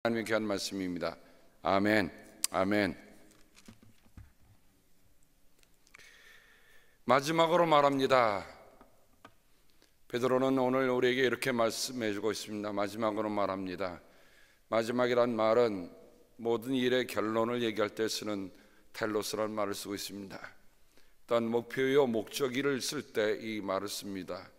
하나님의 귀한 말씀입니다. 아멘, 아멘. 마지막으로 말합니다. 베드로는 오늘 우리에게 이렇게 말씀해 주고 있습니다. 마지막으로 말합니다. 마지막이란 말은 모든 일의 결론을 얘기할 때 쓰는 텔로스라는 말을 쓰고 있습니다. 또한 목표요 목적이를 쓸 때 이 말을 씁니다.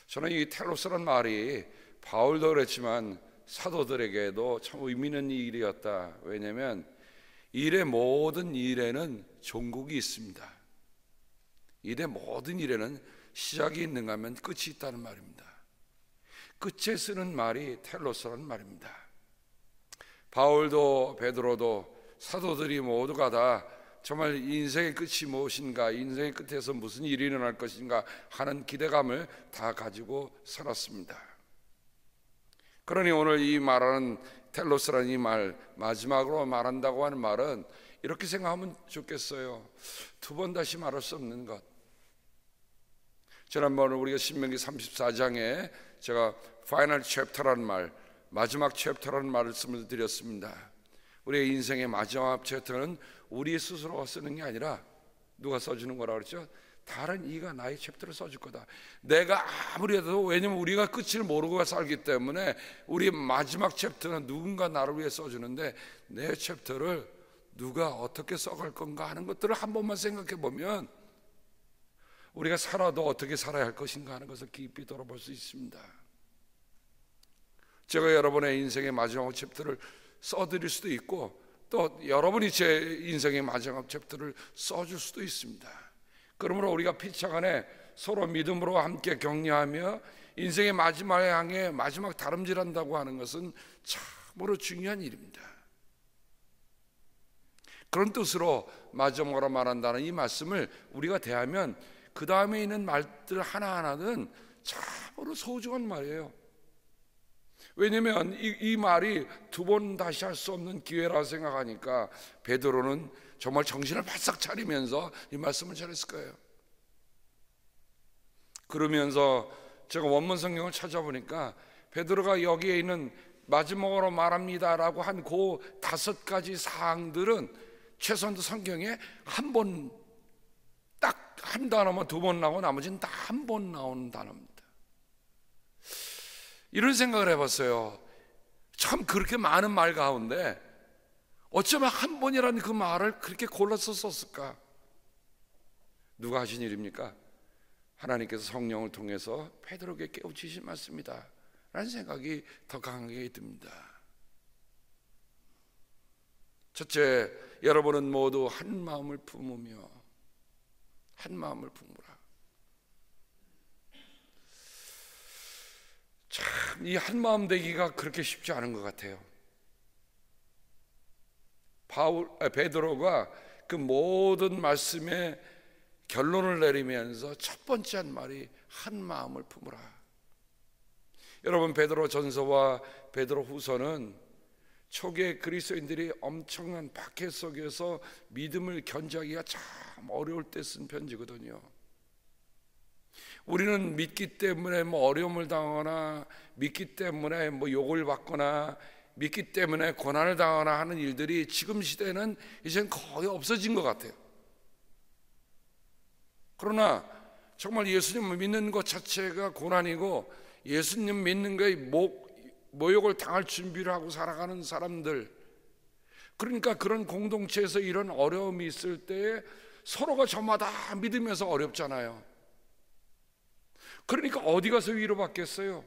저는 이 텔로스라는 말이 바울도 그랬지만 사도들에게도 참 의미 있는 일이었다. 왜냐하면 일의 모든 일에는 종국이 있습니다. 일의 모든 일에는 시작이 있는가 하면 끝이 있다는 말입니다. 끝에 쓰는 말이 텔로스라는 말입니다. 바울도 베드로도 사도들이 모두가 다 정말 인생의 끝이 무엇인가, 인생의 끝에서 무슨 일이 일어날 것인가 하는 기대감을 다 가지고 살았습니다. 그러니 오늘 이 말하는 텔로스라는 이 말, 마지막으로 말한다고 하는 말은 이렇게 생각하면 좋겠어요. 두 번 다시 말할 수 없는 것. 지난번에 우리가 신명기 34장에 제가 파이널 챕터라는 말, 마지막 챕터라는 말씀을 드렸습니다. 우리의 인생의 마지막 챕터는 우리 스스로가 쓰는 게 아니라 누가 써주는 거라고 그랬죠? 다른 이가 나의 챕터를 써줄 거다. 내가 아무리 해도, 왜냐면 우리가 끝을 모르고 살기 때문에 우리 마지막 챕터는 누군가 나를 위해 써주는데 내 챕터를 누가 어떻게 써갈 건가 하는 것들을 한 번만 생각해 보면 우리가 살아도 어떻게 살아야 할 것인가 하는 것을 깊이 돌아볼 수 있습니다. 제가 여러분의 인생의 마지막 챕터를 써드릴 수도 있고 또 여러분이 제 인생의 마지막 챕터를 써줄 수도 있습니다. 그러므로 우리가 피차간에 서로 믿음으로 함께 격려하며 인생의 마지막에 향해 마지막 다름질한다고 하는 것은 참으로 중요한 일입니다. 그런 뜻으로 마지막으로 말한다는 이 말씀을 우리가 대하면 그 다음에 있는 말들 하나하나는 참으로 소중한 말이에요. 왜냐하면 이 말이 두 번 다시 할 수 없는 기회라 생각하니까 베드로는 정말 정신을 바싹 차리면서 이 말씀을 전했을 거예요. 그러면서 제가 원문 성경을 찾아보니까 베드로가 여기에 있는 마지막으로 말합니다라고 한 그 5가지 사항들은 최소한 성경에 한 번, 딱 한 단어만 2번 나오고 나머지는 다 한 번 나오는 단어입니다. 이런 생각을 해봤어요. 참 그렇게 많은 말 가운데 어쩌면 한 번이라는 그 말을 그렇게 골라서 썼을까? 누가 하신 일입니까? 하나님께서 성령을 통해서 베드로에게 깨우치신 말씀이다 라는 생각이 더 강하게 듭니다. 첫째, 여러분은 모두 한 마음을 품으며 한 마음을 품으라. 참 이 한 마음 되기가 그렇게 쉽지 않은 것 같아요. 베드로가 그 모든 말씀에 결론을 내리면서 첫 번째 한 말이 한 마음을 품으라. 여러분, 베드로 전서와 베드로 후서는 초기에 그리스도인들이 엄청난 박해 속에서 믿음을 견지하기가 참 어려울 때 쓴 편지거든요. 우리는 믿기 때문에 어려움을 당하거나 믿기 때문에 욕을 받거나 믿기 때문에 고난을 당하거나 하는 일들이 지금 시대에는 이제는 거의 없어진 것 같아요. 그러나 정말 예수님을 믿는 것 자체가 고난이고 예수님 믿는 거에 모욕을 당할 준비를 하고 살아가는 사람들, 그러니까 그런 공동체에서 이런 어려움이 있을 때에 서로가 저마다 믿으면서 어렵잖아요. 그러니까 어디 가서 위로받겠어요?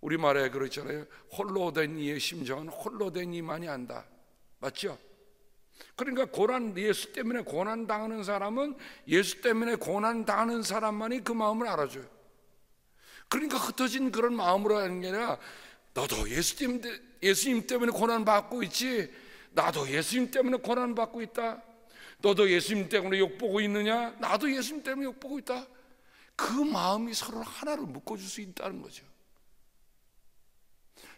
우리말에 그렇잖아요. 홀로 된 이의 심정은 홀로 된 이만이 안다. 맞죠? 그러니까 예수 때문에 고난 당하는 사람은 예수 때문에 고난 당하는 사람만이 그 마음을 알아줘요. 그러니까 흩어진 그런 마음으로 하는 게 아니라 너도 예수님 때문에 고난 받고 있지, 나도 예수님 때문에 고난 받고 있다. 너도 예수님 때문에 욕보고 있느냐? 나도 예수님 때문에 욕보고 있다. 그 마음이 서로 하나로 묶어줄 수 있다는 거죠.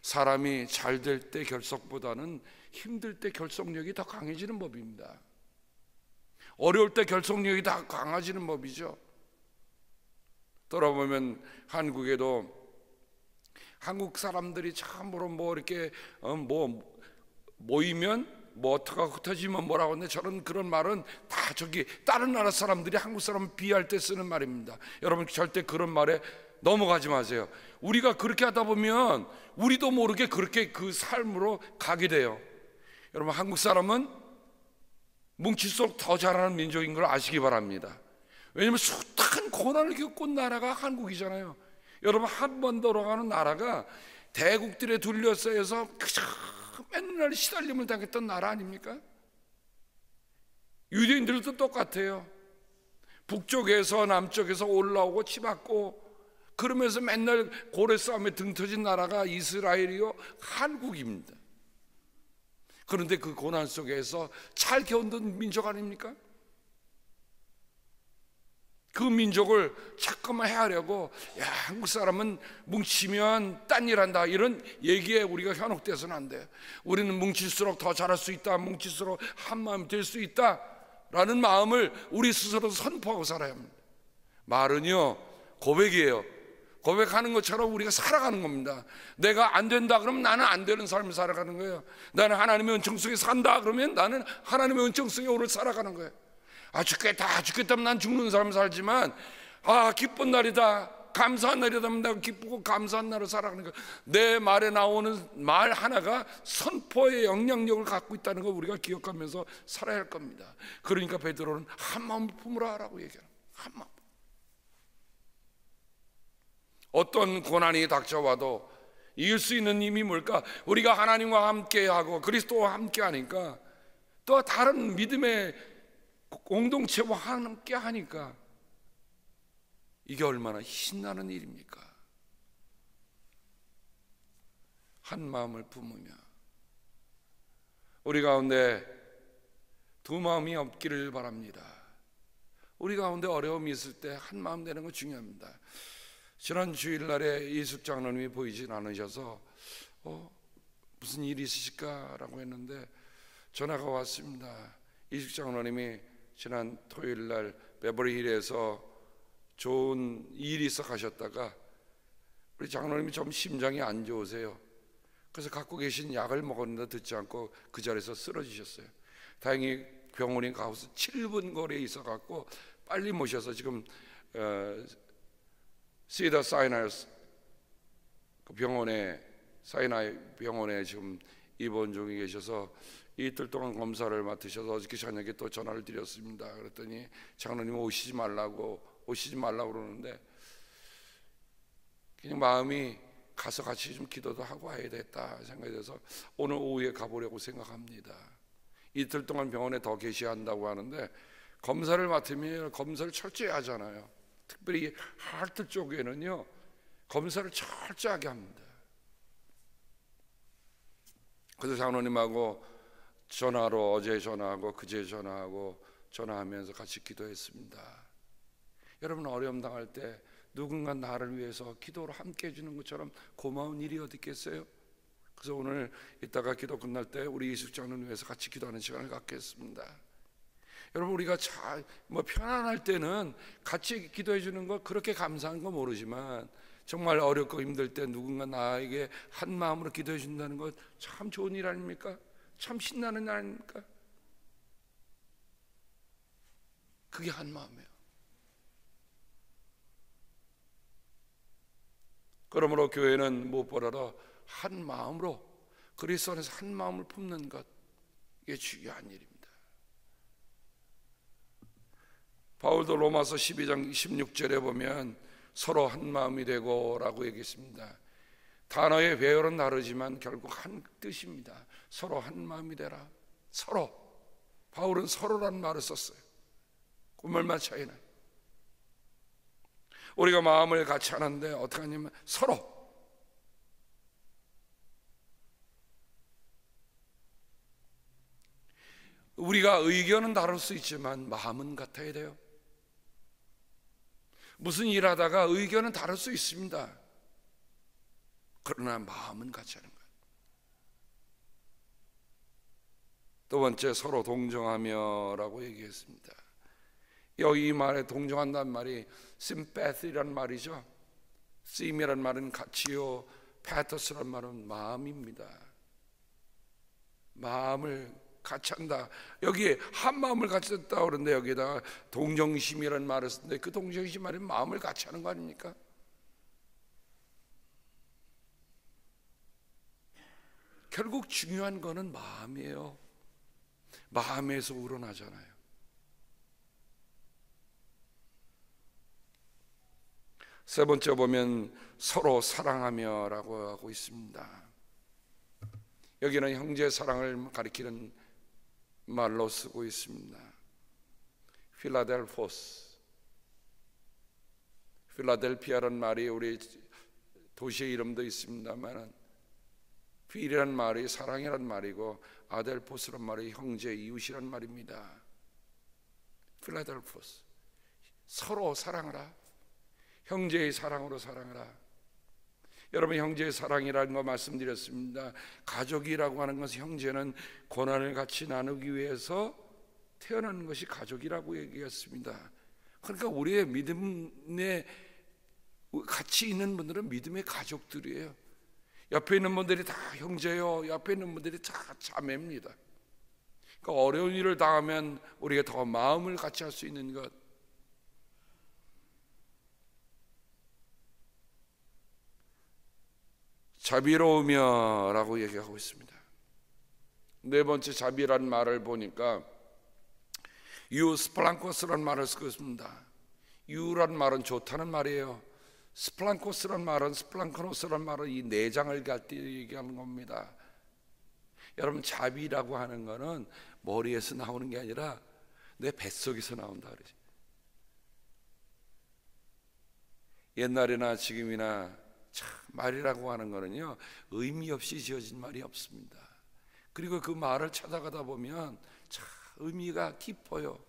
사람이 잘 될 때 결속보다는 힘들 때 결속력이 더 강해지는 법입니다. 어려울 때 결속력이 더 강해지는 법이죠. 돌아보면 한국에도 한국 사람들이 참으로 뭐 이렇게 뭐 모이면 뭐 어터가 흩어지면 뭐라고 하는데, 저는 그런 말은 다 저기 다른 나라 사람들이 한국 사람을 비할 때 쓰는 말입니다. 여러분 절대 그런 말에 넘어가지 마세요. 우리가 그렇게 하다 보면 우리도 모르게 그렇게 그 삶으로 가게 돼요. 여러분 한국 사람은 뭉칠수록 더 잘하는 민족인 걸 아시기 바랍니다. 왜냐하면 숱한 고난을 겪은 나라가 한국이잖아요. 여러분 한 번 돌아가는 나라가 대국들에 둘러싸여서 그저 맨날 시달림을 당했던 나라 아닙니까? 유대인들도 똑같아요. 북쪽에서 남쪽에서 올라오고 치받고 그러면서 맨날 고래 싸움에 등 터진 나라가 이스라엘이요, 한국입니다. 그런데 그 고난 속에서 잘 견딘 민족 아닙니까? 그 민족을 자꾸만 헤아려고, 야, 한국 사람은 뭉치면 딴 일 한다, 이런 얘기에 우리가 현혹돼서는 안 돼요. 우리는 뭉칠수록 더 잘할 수 있다, 뭉칠수록 한마음이 될 수 있다 라는 마음을 우리 스스로 선포하고 살아야 합니다. 말은요 고백이에요. 고백하는 것처럼 우리가 살아가는 겁니다. 내가 안 된다 그러면 나는 안 되는 삶을 살아가는 거예요. 나는 하나님의 은총 속에 산다 그러면 나는 하나님의 은총 속에 오늘 살아가는 거예요. 죽겠다면 난 죽는 삶을 살지만, 기쁜 날이다, 감사한 날이다 하면 내가 기쁘고 감사한 날을 살아가는 거예요. 내 말에 나오는 말 하나가 선포의 영향력을 갖고 있다는 걸 우리가 기억하면서 살아야 할 겁니다. 그러니까 베드로는 한 마음을 품으라 라고 얘기해요. 한 마음. 어떤 고난이 닥쳐와도 이길 수 있는 힘이 뭘까? 우리가 하나님과 함께하고 그리스도와 함께하니까, 또 다른 믿음의 공동체와 함께하니까 이게 얼마나 신나는 일입니까? 한 마음을 품으며. 우리 가운데 두 마음이 없기를 바랍니다. 우리 가운데 어려움이 있을 때 한 마음 되는 거 중요합니다. 지난 주일날에 이숙 장로님이 보이진 않으셔서 무슨 일이 있으실까라고 했는데 전화가 왔습니다. 이숙 장로님이 지난 토요일날 베버리힐에서 좋은 일이 있어 가셨다가 우리 장로님이 좀 심장이 안 좋으세요. 그래서 갖고 계신 약을 먹었는데 듣지 않고 그 자리에서 쓰러지셨어요. 다행히 병원에 가서 7분 거리에 있어 갖고 빨리 모셔서 지금 시더 사이나이 병원에, 사이나이 병원에 지금 입원 중에 계셔서 이틀 동안 검사를 맡으셔서 어저께 저녁에 또 전화를 드렸습니다. 그랬더니 장로님 오시지 말라고 그러는데 그냥 마음이 가서 같이 좀 기도도 하고 와야 되겠다 생각이 돼서 오늘 오후에 가보려고 생각합니다. 이틀 동안 병원에 더 계셔야 한다고 하는데 검사를 맡으면 검사를 철저히 하잖아요. 특별히 하트 쪽에는요 검사를 철저하게 합니다. 그래서 장로님하고 전화로 어제 전화하고 그제 전화하면서 같이 기도했습니다. 여러분 어려움 당할 때 누군가 나를 위해서 기도로 함께 해주는 것처럼 고마운 일이 어디 있겠어요? 그래서 오늘 이따가 기도 끝날 때 우리 이숙 장로님 위해서 같이 기도하는 시간을 갖겠습니다. 여러분 우리가 편안할 때는 같이 기도해 주는 거 그렇게 감사한 거 모르지만, 정말 어렵고 힘들 때 누군가 나에게 한 마음으로 기도해 준다는 것 참 좋은 일 아닙니까? 참 신나는 일 아닙니까? 그게 한 마음이에요. 그러므로 교회는 무엇보다도 한 마음으로 그리스도 안에서 한 마음을 품는 것, 이게 중요한 일입니다. 바울도 로마서 12장 16절에 보면 서로 한 마음이 되고 라고 얘기했습니다. 단어의 배열은 다르지만 결국 한 뜻입니다. 서로 한 마음이 되라. 서로. 바울은 서로라는 말을 썼어요. 얼마 차이나. 우리가 마음을 같이 하는데 어떻게 하냐면 서로. 우리가 의견은 다를 수 있지만 마음은 같아야 돼요. 무슨 일 하다가 의견은 다를 수 있습니다. 그러나 마음은 같이 하는 거예요. 두 번째, 서로 동정하며 라고 얘기했습니다. 여기 이 말에 동정한다는 말이 sympathy라는 말이죠. symp이라는 말은 같이요, 패터스란 말은 마음입니다. 마음을 같이 한다. 여기에 한 마음을 같이 했다 그러는데 여기에다가 동정심이라는 말을 쓰는데 그 동정심 말이 마음을 같이 하는 거 아닙니까? 결국 중요한 거는 마음이에요. 마음에서 우러나잖아요. 세 번째 보면 서로 사랑하며 라고 하고 있습니다. 여기는 형제 사랑을 가리키는 말로 쓰고 있습니다. 필라델포스, 필라델피아라는 말이 우리 도시의 이름도 있습니다만 필이란 말이 사랑이란 말이고 아델포스란 말이 형제 이웃이란 말입니다. 필라델포스, 서로 사랑하라. 형제의 사랑으로 사랑하라. 여러분, 형제의 사랑이라는 거 말씀드렸습니다. 가족이라고 하는 것은, 형제는 고난을 같이 나누기 위해서 태어나는 것이 가족이라고 얘기했습니다. 그러니까 우리의 믿음에 같이 있는 분들은 믿음의 가족들이에요. 옆에 있는 분들이 다 형제요, 옆에 있는 분들이 다 자매입니다. 그러니까 어려운 일을 당하면 우리가 더 마음을 같이 할 수 있는 것, 자비로우며 라고 얘기하고 있습니다. 네 번째 자비라는 말을 보니까 유스플랑코스라는 말을 쓰고 있습니다. 유라는 말은 좋다는 말이에요. 스플랑코스라는 말은, 스플랑크노스라는 말은 이 내장을 갈 때 얘기하는 겁니다. 여러분, 자비라고 하는 거는 머리에서 나오는 게 아니라 내 뱃속에서 나온다 그러지. 옛날이나 지금이나 참 말이라고 하는 거는요, 의미 없이 지어진 말이 없습니다. 그리고 그 말을 찾아가다 보면 참 의미가 깊어요.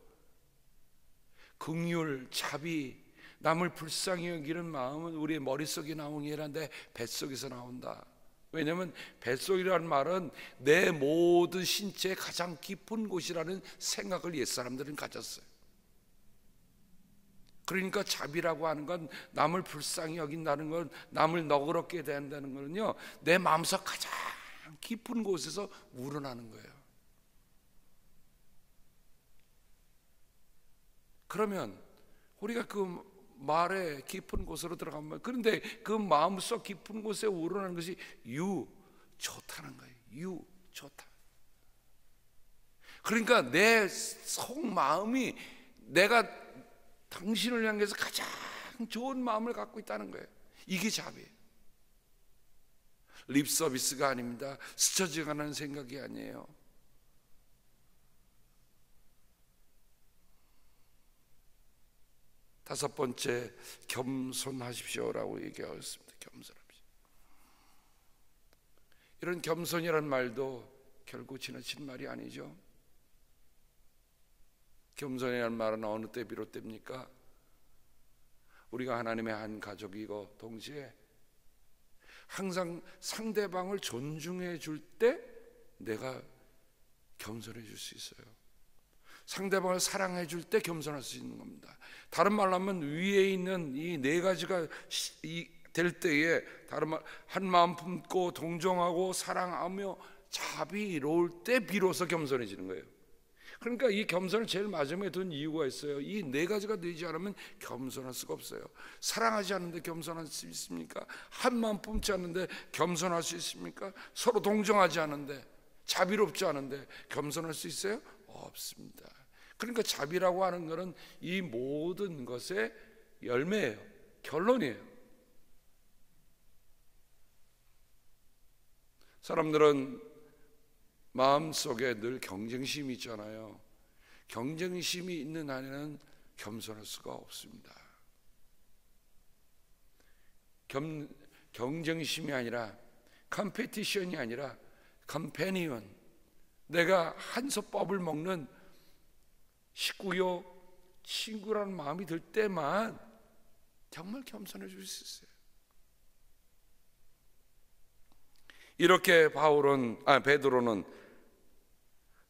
긍휼, 자비, 남을 불쌍히 여기는 마음은 우리의 머릿속에 나오는 게 아니라 내 뱃속에서 나온다. 왜냐하면 뱃속이라는 말은 내 모든 신체의 가장 깊은 곳이라는 생각을 옛사람들은 가졌어요. 그러니까 자비라고 하는 건, 남을 불쌍히 여긴다는 건, 남을 너그럽게 대한다는 거는요, 내 마음속 가장 깊은 곳에서 우러나는 거예요. 그러면 우리가 그 말의 깊은 곳으로 들어가면, 그런데 그 마음속 깊은 곳에 우러나는 것이 좋다는 거예요. 좋다. 그러니까 내 속마음이 내가 당신을 향해서 가장 좋은 마음을 갖고 있다는 거예요. 이게 자비예요. 립 서비스가 아닙니다. 스쳐지가는 생각이 아니에요. 다섯 번째, 겸손하십시오라고 얘기하고 있습니다. 겸손합시오. 이런 겸손이라는 말도 결국 지나친 말이 아니죠. 겸손이라는 말은 어느 때 비롯됩니까? 우리가 하나님의 한 가족이고 동시에 항상 상대방을 존중해 줄 때 내가 겸손해 줄 수 있어요. 상대방을 사랑해 줄 때 겸손할 수 있는 겁니다. 다른 말로 하면 위에 있는 이 네 가지가 될 때에, 다른 말, 한 마음 품고 동정하고 사랑하며 자비로울 때 비로소 겸손해지는 거예요. 그러니까 이 겸손을 제일 마지막에 둔 이유가 있어요. 이 네 가지가 되지 않으면 겸손할 수가 없어요. 사랑하지 않는데 겸손할 수 있습니까? 한 마음 품지 않는데 겸손할 수 있습니까? 서로 동정하지 않는데, 자비롭지 않은데 겸손할 수 있어요? 없습니다. 그러니까 자비라고 하는 것은 이 모든 것의 열매예요. 결론이에요. 사람들은 마음속에 늘 경쟁심이 있잖아요. 경쟁심이 있는 한에는 겸손할 수가 없습니다. 경쟁심이 아니라, 컴페티션이 아니라 컴패니언, 내가 한솥밥을 먹는 식구요, 친구라는 마음이 들 때만 정말 겸손해 줄 수 있어요. 이렇게 베드로는,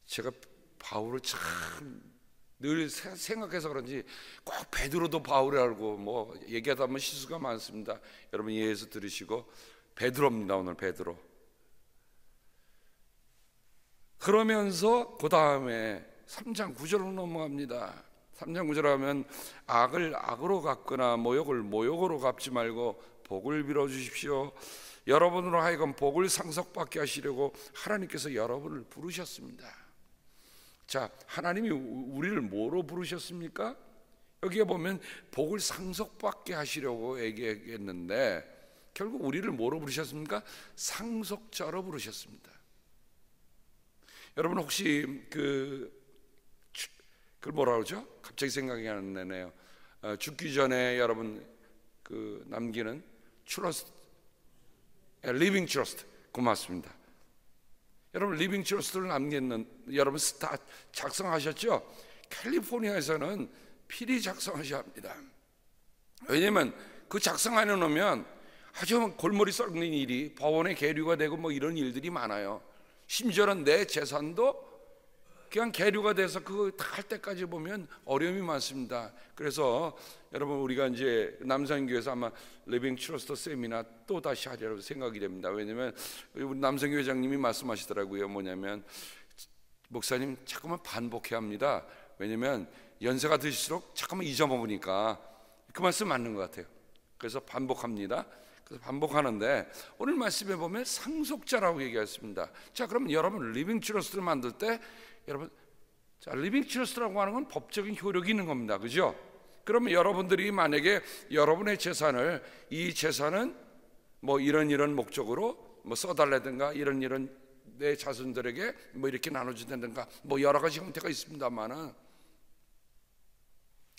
제가 바울을 참 늘 생각해서 그런지 꼭 베드로도 바울을 알고 뭐 얘기하다 보면 실수가 많습니다. 여러분 이해해서 들으시고, 베드로입니다. 오늘 베드로. 그러면서 그 다음에 3장 9절로 넘어갑니다. 3장 9절 하면 악을 악으로 갚거나 모욕을 모욕으로 갚지 말고 복을 빌어 주십시오. 여러분으로 하여금 복을 상속받게 하시려고 하나님께서 여러분을 부르셨습니다. 자, 하나님이 우리를 뭐로 부르셨습니까? 여기에 보면 복을 상속받게 하시려고 얘기했는데 결국 우리를 뭐로 부르셨습니까? 상속자로 부르셨습니다. 여러분 혹시 그걸 뭐라 그러죠? 갑자기 생각이 안 나네요. 죽기 전에 여러분 그 남기는 트러스트, 리빙 트러스트. 고맙습니다. 여러분 리빙 트러스트를 남기는 여러분 스타 작성하셨죠? 캘리포니아에서는 필히 작성하셔야 합니다. 왜냐하면 그 작성 안 해놓으면 아주 골머리 썩는 일이 법원에 계류가 되고 뭐 이런 일들이 많아요. 심지어는 내 재산도 그냥 계류가 돼서 그거 다 할 때까지 보면 어려움이 많습니다. 그래서 여러분 우리가 이제 남산교회에서 아마 리빙 트러스트 세미나 또 다시 하리라고 생각이 됩니다. 왜냐하면 우리 남산교회 회장님이 말씀하시더라고요. 뭐냐면 목사님 자꾸만 반복해야 합니다. 왜냐하면 연세가 드실수록 자꾸만 잊어먹으니까. 그 말씀 맞는 것 같아요. 그래서 반복합니다. 그래서 반복하는데 오늘 말씀에 보면 상속자라고 얘기했습니다. 자, 그럼 여러분 리빙 트러스트를 만들 때 여러분, 자, 리빙 트러스트라고 하는 건 법적인 효력이 있는 겁니다. 그죠? 그러면 여러분들이 만약에 여러분의 재산을, 이 재산은 뭐 이런 목적으로 뭐 써달라든가 이런 내 자손들에게 뭐 이렇게 나눠준다든가 뭐 여러 가지 형태가 있습니다만은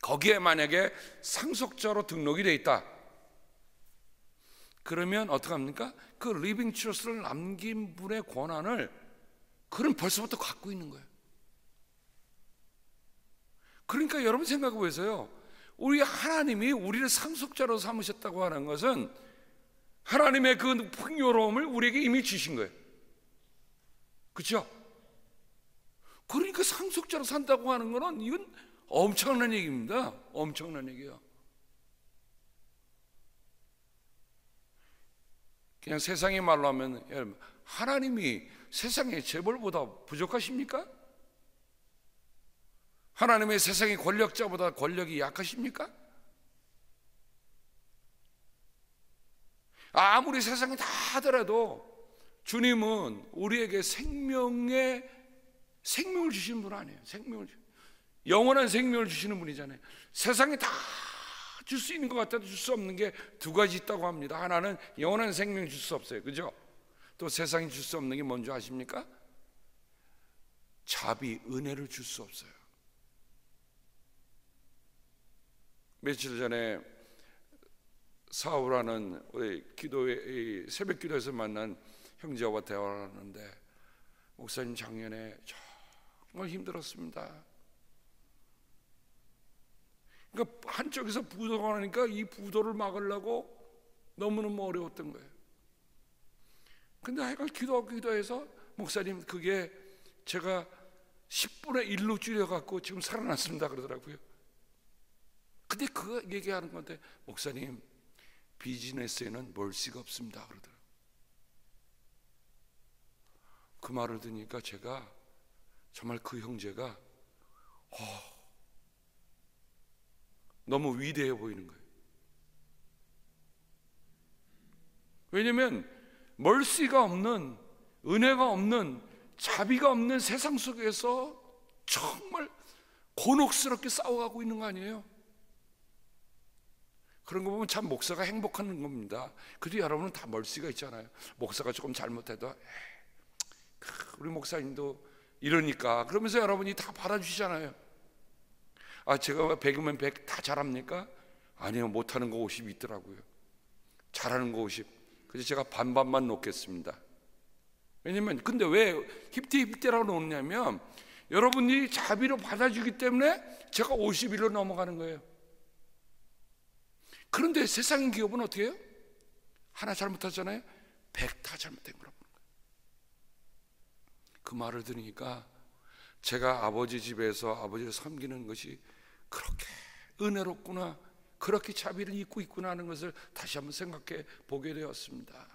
거기에 만약에 상속자로 등록이 돼 있다. 그러면 어떡합니까? 그 리빙 트러스트를 남긴 분의 권한을 그는 벌써부터 갖고 있는 거예요. 그러니까 여러분 생각해 보세요. 우리 하나님이 우리를 상속자로 삼으셨다고 하는 것은 하나님의 그 풍요로움을 우리에게 이미 주신 거예요. 그렇죠? 그러니까 상속자로 산다고 하는 것은 이건 엄청난 얘기입니다. 엄청난 얘기예요. 그냥 세상의 말로 하면 여러분, 하나님이 세상의 재벌보다 부족하십니까? 하나님의 세상의 권력자보다 권력이 약하십니까? 아무리 세상이 다 하더라도 주님은 우리에게 생명을 주시는 분 아니에요. 영원한 생명을 주시는 분이잖아요. 세상이 다 줄 수 있는 것 같아도 줄 수 없는 게 두 가지 있다고 합니다. 하나는 영원한 생명을 줄 수 없어요. 그죠? 또 세상이 줄 수 없는 게 뭔지 아십니까? 자비, 은혜를 줄 수 없어요. 며칠 전에 사울하는 우리 새벽 기도에서 만난 형제와 대화를 하는데 목사님 작년에 정말 힘들었습니다. 그러니까 한쪽에서 부도가 나니까 이 부도를 막으려고 너무너무 어려웠던 거예요. 근데 하여간 기도해서 목사님 그게 제가 10분의 1로 줄여갖고 지금 살아났습니다 그러더라고요. 근데 그거 얘기하는 건데 목사님 비즈니스에는 멀씨가 없습니다 그러더라고요. 그 말을 듣니까 제가 정말 그 형제가 너무 위대해 보이는 거예요. 왜냐하면 멀씨가 없는, 은혜가 없는, 자비가 없는 세상 속에서 정말 곤혹스럽게 싸워가고 있는 거 아니에요? 그런 거 보면 참 목사가 행복한 겁니다. 그래도 여러분은 다 멀씨가 있잖아요. 목사가 조금 잘못해도 우리 목사님도 이러니까 그러면서 여러분이 다 받아주시잖아요. 제가 100이면 100 다 잘합니까? 아니요, 못하는 거 50 있더라고요. 잘하는 거 50. 그래서 제가 반반만 놓겠습니다. 왜냐면 근데 왜 힙대라고 놓냐면 여러분이 자비로 받아주기 때문에 제가 51로 넘어가는 거예요. 그런데 세상의 기업은 어떻게 해요? 하나 잘못하잖아요. 100 다 잘못된 거라고. 그 말을 들으니까 제가 아버지 집에서 아버지를 섬기는 것이 그렇게 은혜롭구나, 그렇게 자비를 입고 있구나 하는 것을 다시 한번 생각해 보게 되었습니다.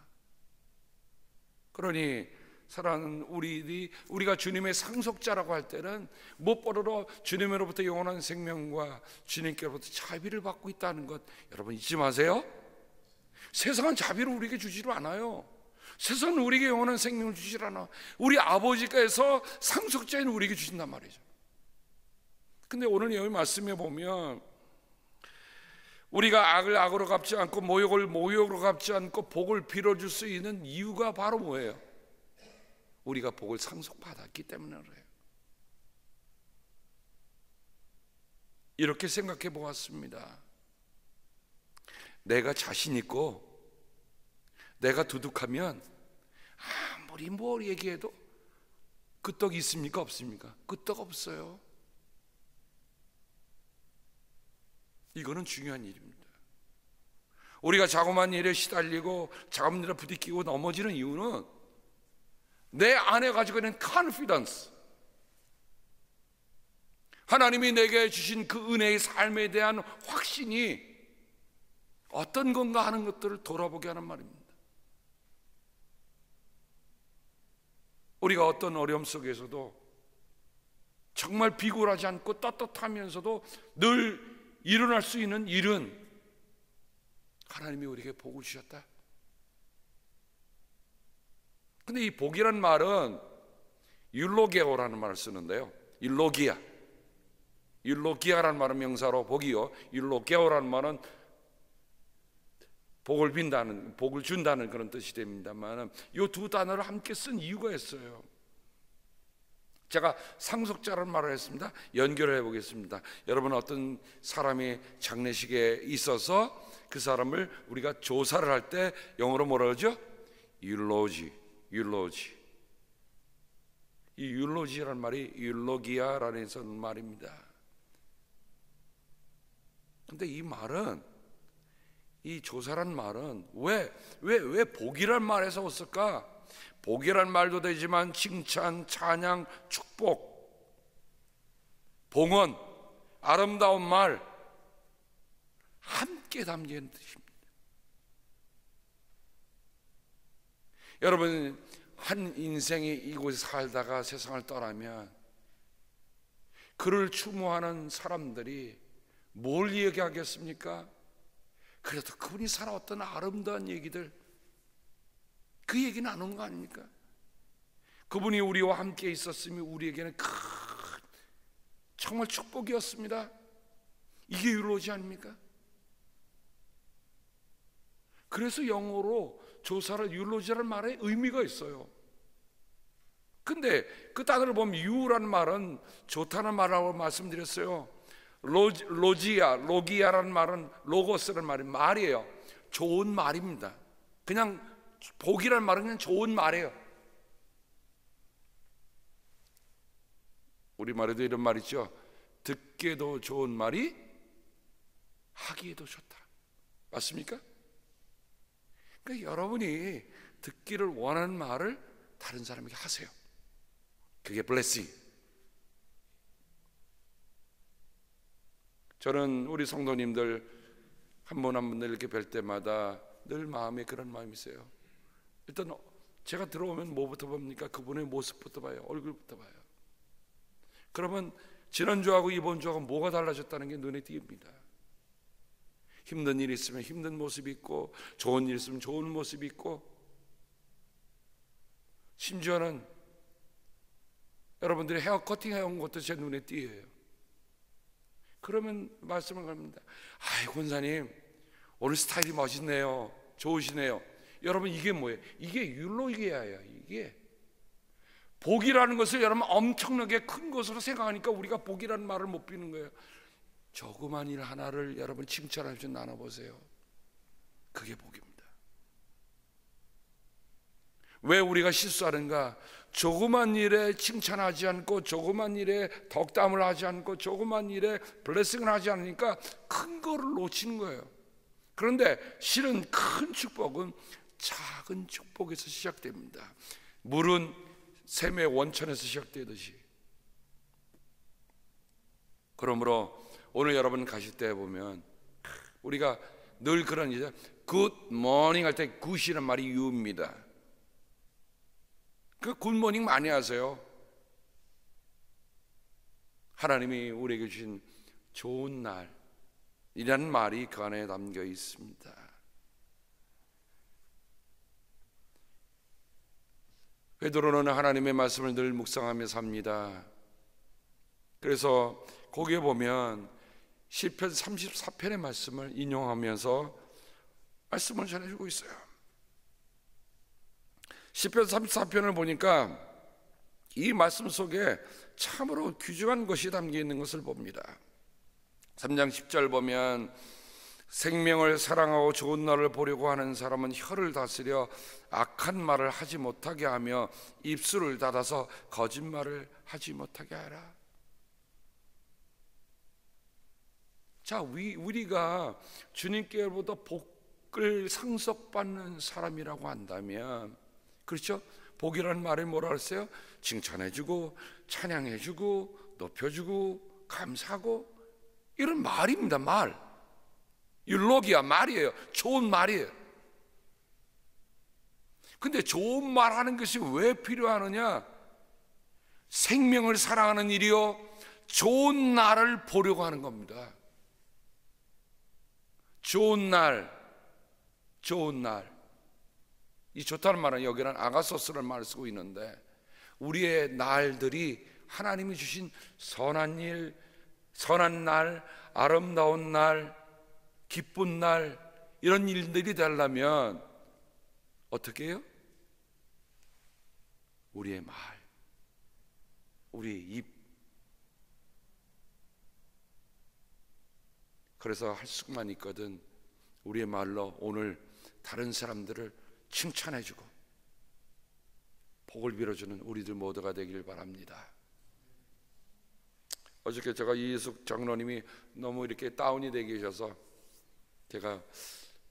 그러니 사랑하는 우리가 주님의 상속자라고 할 때는 무엇보다도 주님으로부터 영원한 생명과 주님께로부터 자비를 받고 있다는 것 여러분 잊지 마세요. 세상은 자비를 우리에게 주지를 않아요. 세상은 우리에게 영원한 생명을 주질 않아. 우리 아버지께서 상속자인 우리에게 주신단 말이죠. 근데 오늘 여기 말씀에 보면 우리가 악을 악으로 갚지 않고 모욕을 모욕으로 갚지 않고 복을 빌어줄 수 있는 이유가 바로 뭐예요? 우리가 복을 상속받았기 때문에 그래요. 이렇게 생각해 보았습니다. 내가 자신 있고 내가 두둑하면 아무리 뭘 얘기해도 끄떡이 있습니까? 없습니까? 끄떡 없어요. 이거는 중요한 일입니다. 우리가 자그마한 일에 시달리고 자그마한 일에 부딪히고 넘어지는 이유는 내 안에 가지고 있는 confidence, 하나님이 내게 주신 그 은혜의 삶에 대한 확신이 어떤 건가 하는 것들을 돌아보게 하는 말입니다. 우리가 어떤 어려움 속에서도 정말 비굴하지 않고 떳떳하면서도 늘 일어날 수 있는 일은 하나님이 우리에게 복을 주셨다. 근데 이 복이란 말은 율로게오라는 말을 쓰는데요. 율로기아라는 말은 명사로 복이요, 율로게오라는 말은 복을 빈다는, 복을 준다는 그런 뜻이 됩니다만 이 두 단어를 함께 쓴 이유가 있어요. 제가 상속자라는 말을 했습니다. 연결해 보겠습니다. 여러분, 어떤 사람이 장례식에 있어서 그 사람을 우리가 조사를 할 때 영어로 뭐라 그러죠? 율로지. 이 율로지라는 말이 율로기아라는 말입니다. 근데 이 말은, 이 조사란 말은 왜 복이란 말에서 왔을까? 복이란 말도 되지만 칭찬, 찬양, 축복, 봉헌, 아름다운 말 함께 담긴 뜻입니다. 여러분, 한 인생이 이곳에 살다가 세상을 떠나면 그를 추모하는 사람들이 뭘 얘기하겠습니까? 그래도 그분이 살아왔던 아름다운 얘기들, 그 얘기 나누는 거 아닙니까? 그분이 우리와 함께 있었으면 우리에게는 큰 정말 축복이었습니다. 이게 율로지 아닙니까? 그래서 영어로 조사를 율로지라는 말에 의미가 있어요. 근데 그 단어를 보면 유라는 말은 좋다는 말이라고 말씀드렸어요. 로기아라는 말은 로고스라는 말이에요. 좋은 말입니다. 그냥 복이라는 말은 그냥 좋은 말이에요. 우리말에도 이런 말 있죠. 듣기에도 좋은 말이 하기에도 좋다. 맞습니까? 그러니까 여러분이 듣기를 원하는 말을 다른 사람에게 하세요. 그게 blessing. 저는 우리 성도님들 한 분 한 분 이렇게 뵐 때마다 늘 마음에 그런 마음이 있어요. 일단 제가 들어오면 뭐부터 봅니까? 그분의 모습부터 봐요. 얼굴부터 봐요. 그러면 지난주하고 이번주하고 뭐가 달라졌다는 게 눈에 띕니다. 힘든 일이 있으면 힘든 모습이 있고, 좋은 일 있으면 좋은 모습이 있고, 심지어는 여러분들이 헤어 커팅 해온 것도 제 눈에 띄어요. 그러면 말씀을 합니다. 아이, 권사님 오늘 스타일이 멋있네요, 좋으시네요. 여러분, 이게 뭐예요? 이게 율로기아예요. 이게 복이라는 것을 여러분 엄청나게 큰 것으로 생각하니까 우리가 복이라는 말을 못 비는 거예요. 조그만 일 하나를 여러분 칭찬하면서 나눠보세요. 그게 복입니다. 왜 우리가 실수하는가? 조그만 일에 칭찬하지 않고, 조그만 일에 덕담을 하지 않고, 조그만 일에 블레싱을 하지 않으니까 큰 거를 놓치는 거예요. 그런데 실은 큰 축복은 작은 축복에서 시작됩니다. 물은 샘의 원천에서 시작되듯이. 그러므로 오늘 여러분 가실 때 보면 우리가 늘 그런 이제 굿 모닝 할 때 굿이란 말이 유입니다. 그 굿모닝 많이 하세요. 하나님이 우리에게 주신 좋은 날이라는 말이 그 안에 담겨 있습니다. 베드로는 하나님의 말씀을 늘 묵상하며 삽니다. 그래서 거기에 보면 시편 34편의 말씀을 인용하면서 말씀을 전해주고 있어요. 시편 34편을 보니까 이 말씀 속에 참으로 귀중한 것이 담겨 있는 것을 봅니다. 3장 10절 보면 생명을 사랑하고 좋은 날을 보려고 하는 사람은 혀를 다스려 악한 말을 하지 못하게 하며 입술을 닫아서 거짓말을 하지 못하게 하라. 자, 우리가 주님께로부터 복을 상속받는 사람이라고 한다면, 그렇죠? 복이라는 말이 뭐라 그랬어요? 칭찬해주고 찬양해주고 높여주고 감사하고 이런 말입니다. 말, 율로기야, 말이에요. 좋은 말이에요. 근데 좋은 말 하는 것이 왜 필요하느냐? 생명을 사랑하는 일이요, 좋은 날을 보려고 하는 겁니다. 좋은 날, 좋은 날. 이 좋다는 말은 여기는 아가소스라는 말을 쓰고 있는데, 우리의 날들이 하나님이 주신 선한 일, 선한 날, 아름다운 날, 기쁜 날, 이런 일들이 되려면 어떻게 해요? 우리의 말, 우리의 입. 그래서 할 수만 있거든 우리의 말로 오늘 다른 사람들을 칭찬해주고 복을 빌어주는 우리들 모두가 되길 바랍니다. 어저께 제가 이예숙 장로님이 너무 이렇게 다운이 되어 계셔서 제가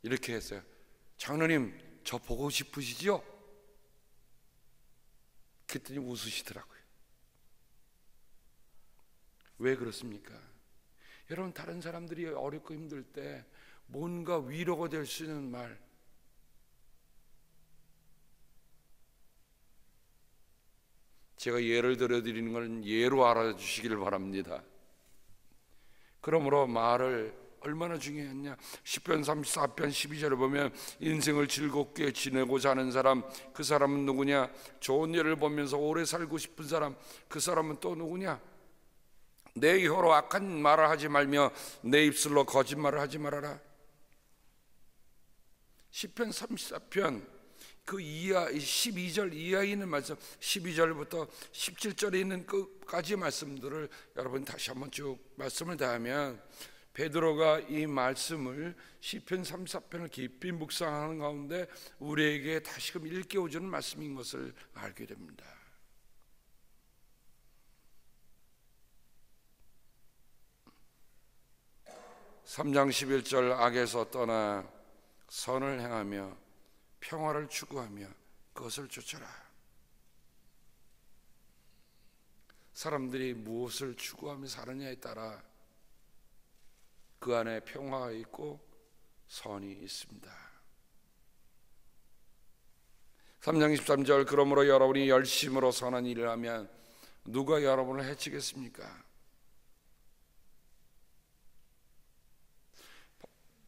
이렇게 했어요. 장로님, 저 보고 싶으시죠? 그랬더니 웃으시더라고요. 왜 그렇습니까? 여러분, 다른 사람들이 어렵고 힘들 때 뭔가 위로가 될 수 있는 말, 제가 예를 들어드리는 건 예로 알아주시길 바랍니다. 그러므로 말을 얼마나 중요했냐. 시편 34편 12절에 보면 인생을 즐겁게 지내고자 하는 사람, 그 사람은 누구냐? 좋은 예를 보면서 오래 살고 싶은 사람, 그 사람은 또 누구냐? 내 혀로 악한 말을 하지 말며 내 입술로 거짓말을 하지 말아라. 시편 34편 그 이하 12절 이하에 있는 말씀, 12절부터 17절에 있는 끝까지 말씀들을 여러분 다시 한번 쭉 말씀을 다하면, 베드로가 이 말씀을 시편 34편을 깊이 묵상하는 가운데 우리에게 다시금 일깨워주는 말씀인 것을 알게 됩니다. (3장 11절) 악에서 떠나 선을 행하며 평화를 추구하며 그것을 쫓아라. 사람들이 무엇을 추구하며 사느냐에 따라 그 안에 평화가 있고 선이 있습니다. 3장 23절 그러므로 여러분이 열심으로 선한 일을 하면 누가 여러분을 해치겠습니까?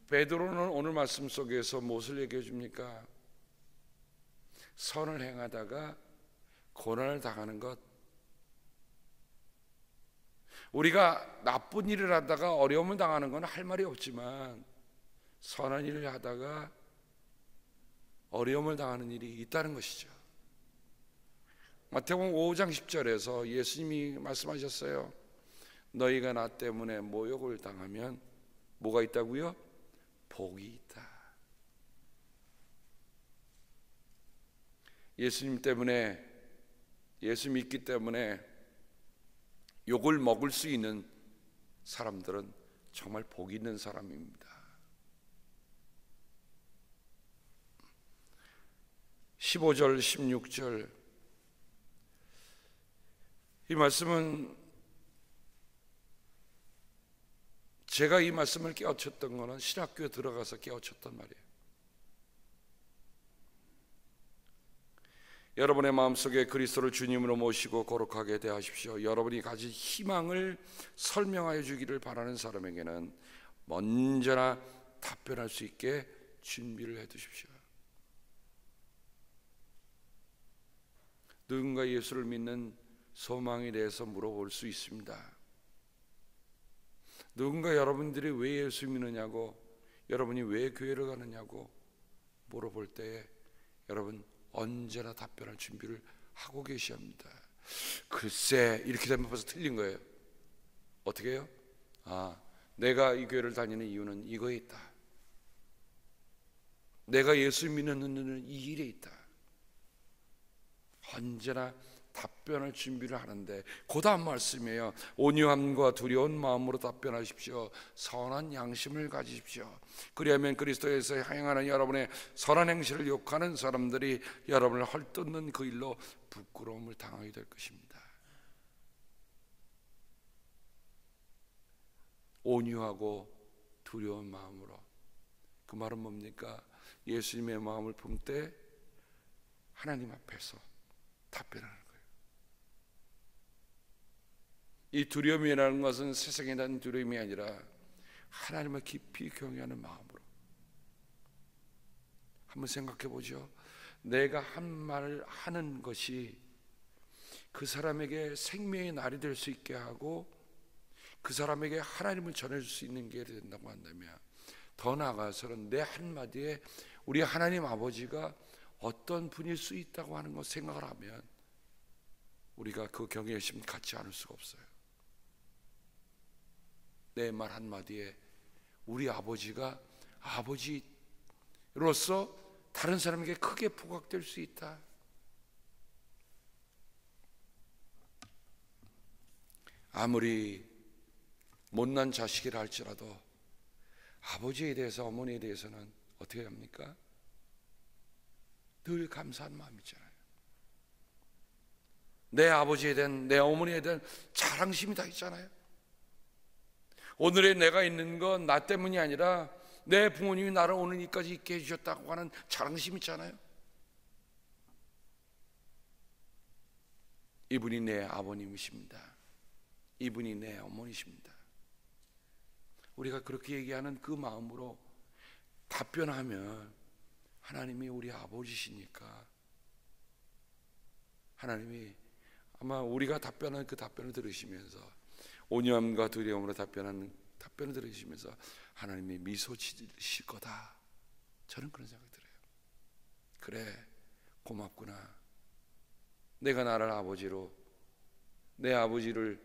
베드로는 오늘 말씀 속에서 무엇을 얘기해 줍니까? 선을 행하다가 고난을 당하는 것. 우리가 나쁜 일을 하다가 어려움을 당하는 건 할 말이 없지만 선한 일을 하다가 어려움을 당하는 일이 있다는 것이죠. 마태복음 5장 10절에서 예수님이 말씀하셨어요. 너희가 나 때문에 모욕을 당하면 뭐가 있다고요? 복이 있다. 예수님 때문에, 예수 믿기 때문에 욕을 먹을 수 있는 사람들은 정말 복이 있는 사람입니다. 15절 16절 이 말씀은, 제가 이 말씀을 깨우쳤던 거는 신학교에 들어가서 깨우쳤단 말이에요. 여러분의 마음속에 그리스도를 주님으로 모시고 거룩하게 대하십시오. 여러분이 가진 희망을 설명하여 주기를 바라는 사람에게는 언제나 답변할 수 있게 준비를 해 두십시오. 누군가 예수를 믿는 소망에 대해서 물어볼 수 있습니다. 누군가 여러분들이 왜 예수 믿느냐고, 여러분이 왜 교회를 가느냐고 물어볼 때에 여러분 언제나 답변할 준비를 하고 계셔야 합니다. 글쎄, 이렇게 되면 벌써 틀린 거예요. 어떻게 해요? 내가 이 교회를 다니는 이유는 이거에 있다. 내가 예수 믿는 이유는 이 일에 있다. 언제나 답변할 준비를 하는데 그 다음 말씀이에요. 온유함과 두려운 마음으로 답변하십시오. 선한 양심을 가지십시오. 그리하면 그리스도에서 행하는 여러분의 선한 행실을 욕하는 사람들이 여러분을 헐뜯는 그 일로 부끄러움을 당하게 될 것입니다. 온유하고 두려운 마음으로, 그 말은 뭡니까? 예수님의 마음을 품되 하나님 앞에서 답변하는 거예요. 이 두려움이라는 것은 세상에 대한 두려움이 아니라 하나님을 깊이 경외하는 마음으로. 한번 생각해 보죠. 내가 한 말을 하는 것이 그 사람에게 생명의 날이 될 수 있게 하고 그 사람에게 하나님을 전해줄 수 있는 게 된다고 한다면, 더 나아가서는 내 한마디에 우리 하나님 아버지가 어떤 분일 수 있다고 하는 것 생각을 하면 우리가 그 경외심 갖지 않을 수가 없어요. 내 말 한마디에 우리 아버지가 아버지로서 다른 사람에게 크게 부각될 수 있다. 아무리 못난 자식이라 할지라도 아버지에 대해서, 어머니에 대해서는 어떻게 합니까? 늘 감사한 마음이잖아요. 내 아버지에 대한, 내 어머니에 대한 자랑심이 다 있잖아요. 오늘의 내가 있는 건 나 때문이 아니라 내 부모님이 나를 오늘까지 있게 해주셨다고 하는 자랑심이 있잖아요. 이분이 내 아버님이십니다. 이분이 내 어머니십니다. 우리가 그렇게 얘기하는 그 마음으로 답변하면 하나님이 우리 아버지시니까 하나님이 아마 우리가 답변한 그 답변을 들으시면서, 온유함과 두려움으로 답변하는 답변을 들으시면서 하나님이 미소 지으실 거다. 저는 그런 생각이 들어요. 그래, 고맙구나. 내가 나를 아버지로, 내 아버지를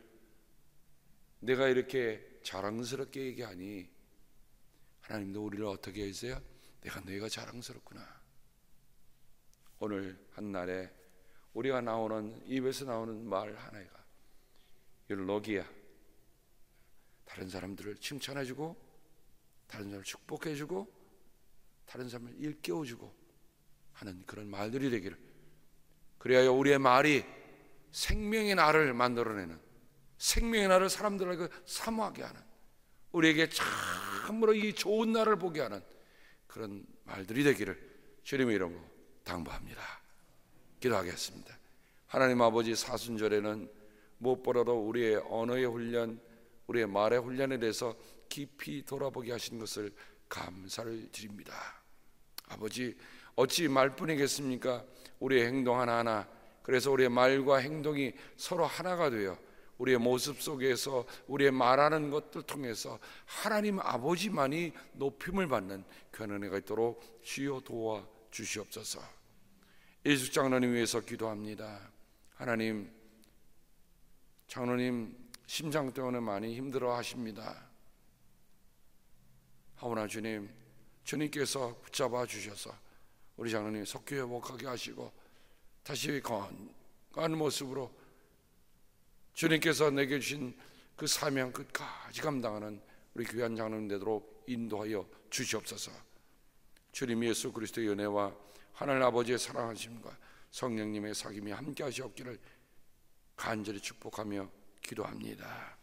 내가 이렇게 자랑스럽게 얘기하니 하나님도 우리를 어떻게 해주세요? 내가 자랑스럽구나. 오늘 한날에 우리가 나오는, 입에서 나오는 말 하나가 율로기야, 다른 사람들을 칭찬해주고, 다른 사람을 축복해주고, 다른 사람을 일깨워주고 하는 그런 말들이 되기를, 그래야 우리의 말이 생명의 날을 만들어내는, 생명의 날을 사람들에게 사모하게 하는, 우리에게 참으로 이 좋은 날을 보게 하는 그런 말들이 되기를 주님의 이름으로 당부합니다. 기도하겠습니다. 하나님 아버지, 사순절에는 무엇보다도 우리의 언어의 훈련, 우리의 말의 훈련에 대해서 깊이 돌아보게 하신 것을 감사를 드립니다. 아버지, 어찌 말뿐이겠습니까? 우리의 행동 하나하나, 그래서 우리의 말과 행동이 서로 하나가 되어 우리의 모습 속에서, 우리의 말하는 것들 통해서 하나님 아버지만이 높임을 받는 귀한 은혜가 있도록 주여 도와 주시옵소서. 일숙 장로님 위해서 기도합니다. 하나님, 장로님 심장 때문에 많이 힘들어 하십니다. 하오나 주님, 주님께서 붙잡아 주셔서 우리 장로님 속기 회복하게 하시고 다시 건강한 모습으로 주님께서 내게 주신 그 사명 끝까지 감당하는 우리 귀한 장로님 되도록 인도하여 주시옵소서. 주님 예수 그리스도의 은혜와 하나님 아버지의 사랑하심과 성령님의 사귐이 함께 하시옵기를 간절히 축복하며 기도합니다.